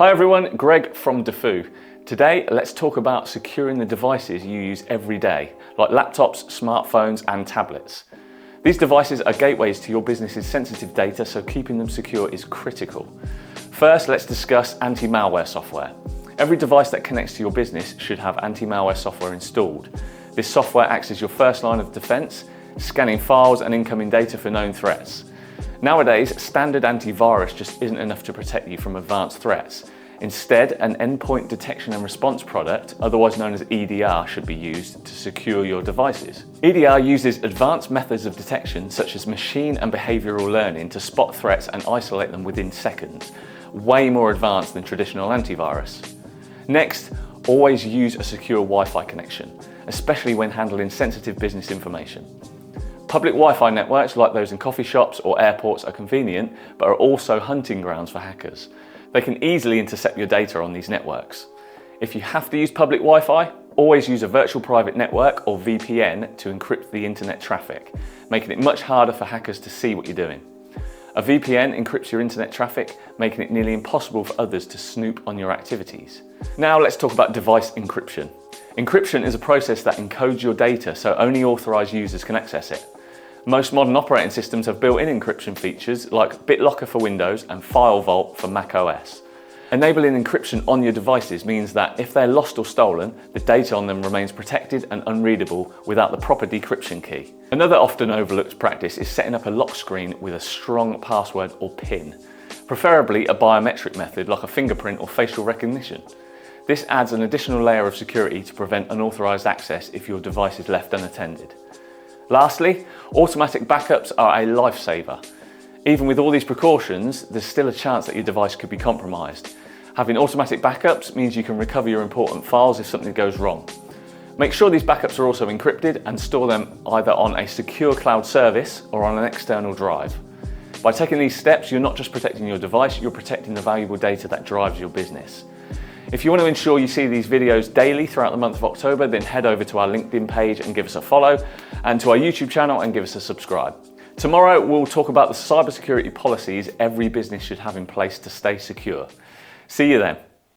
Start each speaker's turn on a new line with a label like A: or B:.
A: Hi everyone, Greg from Defoo. Today, let's talk about securing the devices you use every day, like laptops, smartphones, and tablets. These devices are gateways to your business's sensitive data, so keeping them secure is critical. First, let's discuss anti-malware software. Every device that connects to your business should have anti-malware software installed. This software acts as your first line of defense, scanning files and incoming data for known threats. Nowadays, standard antivirus just isn't enough to protect you from advanced threats. Instead, an endpoint detection and response product, otherwise known as EDR, should be used to secure your devices. EDR uses advanced methods of detection such as machine and behavioral learning to spot threats and isolate them within seconds, way more advanced than traditional antivirus. Next, always use a secure Wi-Fi connection, especially when handling sensitive business information. Public Wi-Fi networks like those in coffee shops or airports are convenient, but are also hunting grounds for hackers. They can easily intercept your data on these networks. If you have to use public Wi-Fi, always use a virtual private network or VPN to encrypt the internet traffic, making it much harder for hackers to see what you're doing. A VPN encrypts your internet traffic, making it nearly impossible for others to snoop on your activities. Now let's talk about device encryption. Encryption is a process that encodes your data so only authorized users can access it. Most modern operating systems have built-in encryption features like BitLocker for Windows and FileVault for macOS. Enabling encryption on your devices means that if they're lost or stolen, the data on them remains protected and unreadable without the proper decryption key. Another often overlooked practice is setting up a lock screen with a strong password or PIN, preferably a biometric method like a fingerprint or facial recognition. This adds an additional layer of security to prevent unauthorized access if your device is left unattended. Lastly, automatic backups are a lifesaver. Even with all these precautions, there's still a chance that your device could be compromised. Having automatic backups means you can recover your important files if something goes wrong. Make sure these backups are also encrypted and store them either on a secure cloud service or on an external drive. By taking these steps, you're not just protecting your device, you're protecting the valuable data that drives your business. If you want to ensure you see these videos daily throughout the month of October, then head over to our LinkedIn page and give us a follow, and to our YouTube channel and give us a subscribe. Tomorrow, we'll talk about the cybersecurity policies every business should have in place to stay secure. See you then.